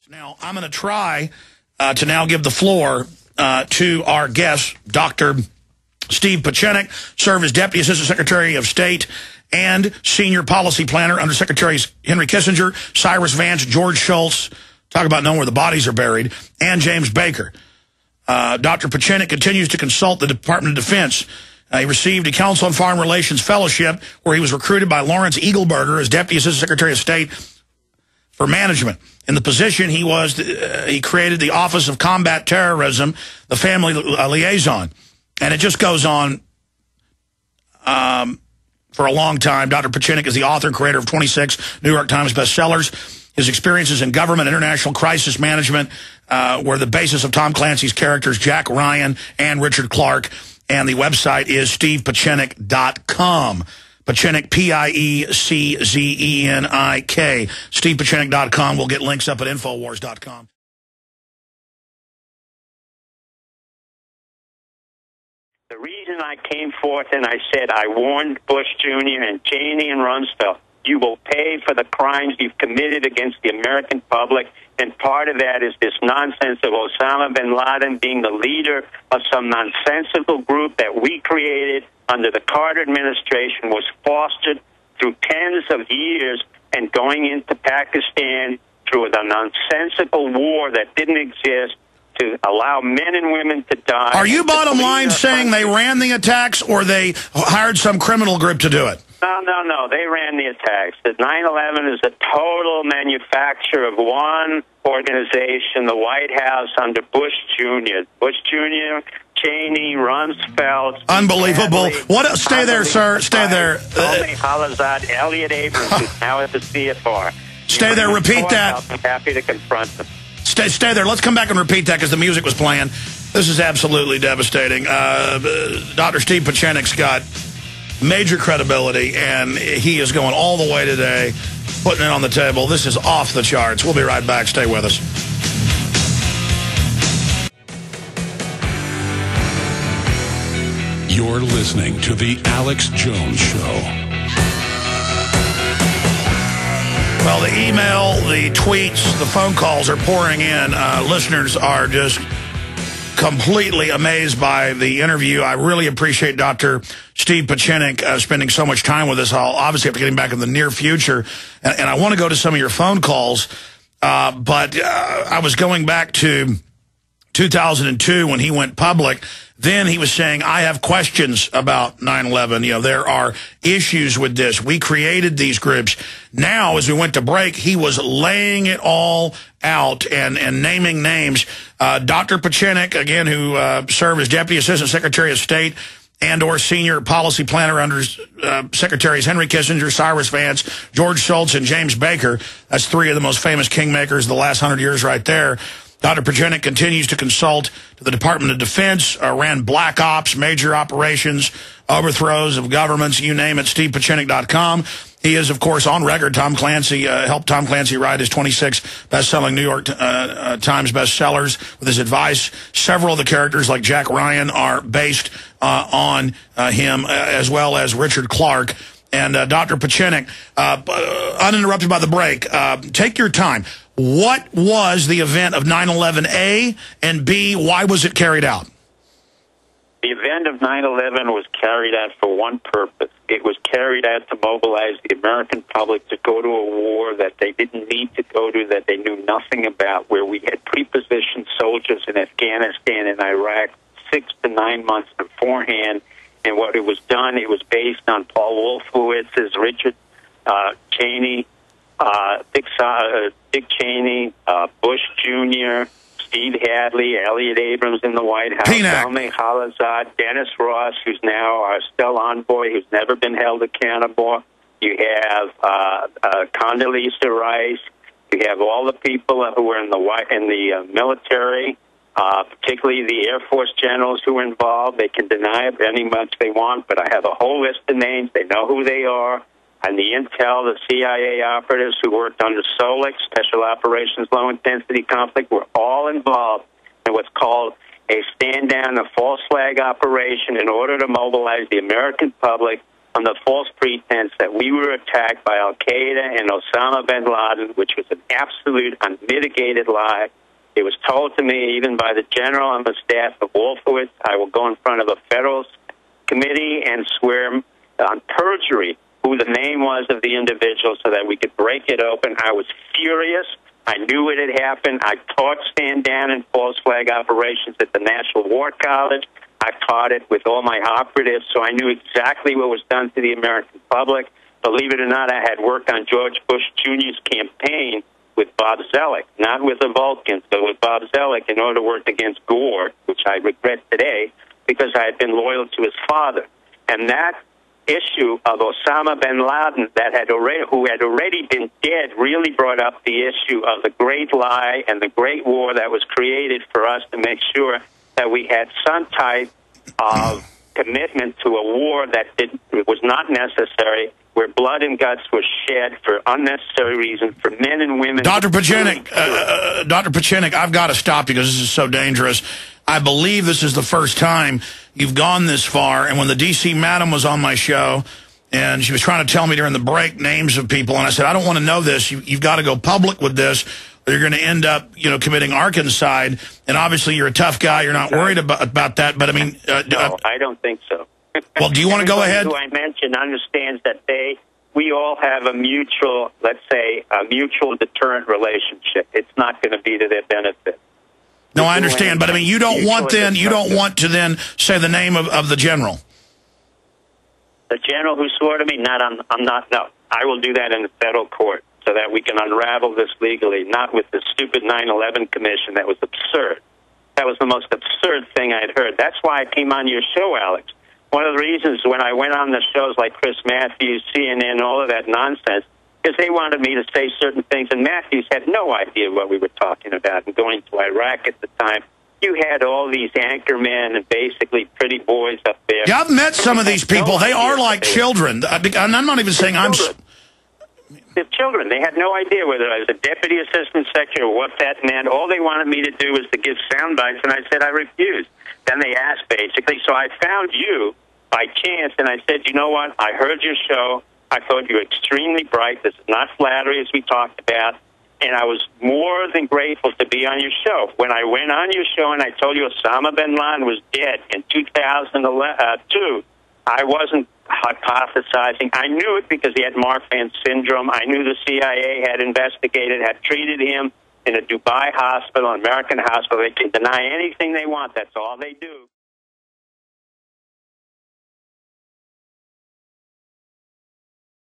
Now, I'm going to try to now give the floor to our guest, Dr. Steve Pieczenik, served as Deputy Assistant Secretary of State and Senior Policy Planner under Secretaries Henry Kissinger, Cyrus Vance, George Shultz, talk about knowing where the bodies are buried, and James Baker. Dr. Pieczenik continues to consult the Department of Defense. He received a Council on Foreign Relations Fellowship where he was recruited by Lawrence Eagleburger as Deputy Assistant Secretary of State for Management. In the position, he created the Office of Combat Terrorism, the Family Liaison. And it just goes on for a long time. Dr. Pieczenik is the author and creator of 26 New York Times bestsellers. His experiences in government and international crisis management were the basis of Tom Clancy's characters Jack Ryan and Richard Clarke. And the website is stevepieczenik.com. Pieczenik, P-I-E-C-Z-E-N-I-K. stevepieczenik.com. We'll get links up at Infowars.com. The reason I came forth and I said I warned Bush Jr. and Cheney and Rumsfeld, you will pay for the crimes you've committed against the American public. And part of that is this nonsense of Osama bin Laden being the leader of some nonsensical group that we created under the Carter administration, was fostered through tens of years, and going into Pakistan through the nonsensical war that didn't exist to allow men and women to die. Are you bottom line saying they ran the attacks or they hired some criminal group to do it? No. They ran the attacks. The 9/11 is a total manufacture of one organization, the White House under Bush Jr. Bush Jr., Cheney, Rumsfeld. Unbelievable. What? Stay there, sir. Stay there. Tony Halazad, Elliot Abrams, who's now at the CFR. Stay there. Repeat that. I'm happy to confront them. Stay there. Let's come back and repeat that because the music was playing. This is absolutely devastating. Dr. Steve Pieczenik's got major credibility, and he is going all the way today, putting it on the table. This is off the charts. We'll be right back. Stay with us. You're listening to The Alex Jones Show. Well, the email, the tweets, the phone calls are pouring in. Listeners are just completely amazed by the interview. I really appreciate Dr. Steve Pieczenik spending so much time with us. I'll obviously have to get him back in the near future. And I want to go to some of your phone calls, but I was going back to 2002 when he went public. Then he was saying, I have questions about 9/11. You know, there are issues with this. We created these groups. Now, as we went to break, he was laying it all out and naming names. Dr. Pieczenik, again, who served as Deputy Assistant Secretary of State and or Senior Policy Planner under Secretaries Henry Kissinger, Cyrus Vance, George Shultz, and James Baker. That's three of the most famous kingmakers of the last 100 years right there. Dr. Pieczenik continues to consult to the Department of Defense, ran black ops, major operations, overthrows of governments, you name it, stevepieczenik.com. He is, of course, on record. Tom Clancy helped Tom Clancy write his 26 best-selling New York Times bestsellers with his advice. Several of the characters, like Jack Ryan, are based on him, as well as Richard Clarke. And Dr. Pieczenik, uninterrupted by the break, take your time. What was the event of 9/11, A, and B, why was it carried out? The event of 9/11 was carried out for one purpose. It was carried out to mobilize the American public to go to a war that they didn't need to go to, that they knew nothing about, where we had prepositioned soldiers in Afghanistan and Iraq 6 to 9 months beforehand. And what it was done, it was based on Paul Wolfowitz's Richard Cheney, Dick Cheney, Bush Jr., Steve Hadley, Elliot Abrams in the White House, Tony Halazad, Dennis Ross, who's now our Stell envoy, who's never been held accountable. You have Condoleezza Rice. You have all the people who were in the military, particularly the Air Force generals who were involved. They can deny it any much they want, but I have a whole list of names. They know who they are. And the intel, the CIA operatives who worked under SOLIC, Special Operations Low-Intensity Conflict, were all involved in what's called a stand-down, a false flag operation in order to mobilize the American public on the false pretense that we were attacked by Al-Qaeda and Osama bin Laden, which was an absolute unmitigated lie. It was told to me even by the general on the staff of Wolfowitz. I will go in front of a federal committee and swear on perjury who the name was of the individual so that we could break it open. I was furious. I knew it had happened. I taught stand down and false flag operations at the National War College. I taught it with all my operatives, so I knew exactly what was done to the American public. Believe it or not, I had worked on George Bush Jr.'s campaign with Bob Zellick, not with the Vulcans, but with Bob Zellick in order to work against Gore, which I regret today because I had been loyal to his father. And that issue of Osama bin Laden, who had already been dead, really brought up the issue of the great lie and the great war that was created for us to make sure that we had some type of commitment to a war that was not necessary, where blood and guts were shed for unnecessary reasons for men and women. Dr. Pieczenik, I've got to stop you because this is so dangerous. I believe this is the first time you've gone this far. And when the D.C. madam was on my show, and she was trying to tell me during the break names of people, and I said, I don't want to know this. You've got to go public with this, or you're going to end up, committing arkancide. And obviously, you're a tough guy. You're not worried about that. But I mean, no, I don't think so. Well, do you want to go ahead? Who I mentioned understands that we all have a mutual, let's say, a mutual deterrent relationship. It's not going to be to their benefit. No, I understand, but I mean, you don't want to then say the name of the general. The general who swore to me? I'm not. No, I will do that in the federal court so that we can unravel this legally, not with the stupid 9/11 commission. That was absurd. That was the most absurd thing I had heard. That's why I came on your show, Alex. One of the reasons when I went on the shows like Chris Matthews, CNN, all of that nonsense, is they wanted me to say certain things, and Matthews had no idea what we were talking about. And going to Iraq at the time, you had all these anchormen and basically pretty boys up there. Yeah, I've met some of these people. They are like children. And I'm not even saying They're children. They had no idea whether I was a deputy assistant secretary or what that meant. All they wanted me to do was to give sound bites, and I said I refused. Then they asked, basically. So I found you by chance, and I said, you know what? I heard your show. I thought you were extremely bright. This is not flattery, as we talked about. And I was more than grateful to be on your show. When I went on your show and I told you Osama bin Laden was dead in 2002, I wasn't hypothesizing. I knew it because he had Marfan syndrome. I knew the CIA had investigated, had treated him in a Dubai hospital, an American hospital. They can deny anything they want. That's all they do.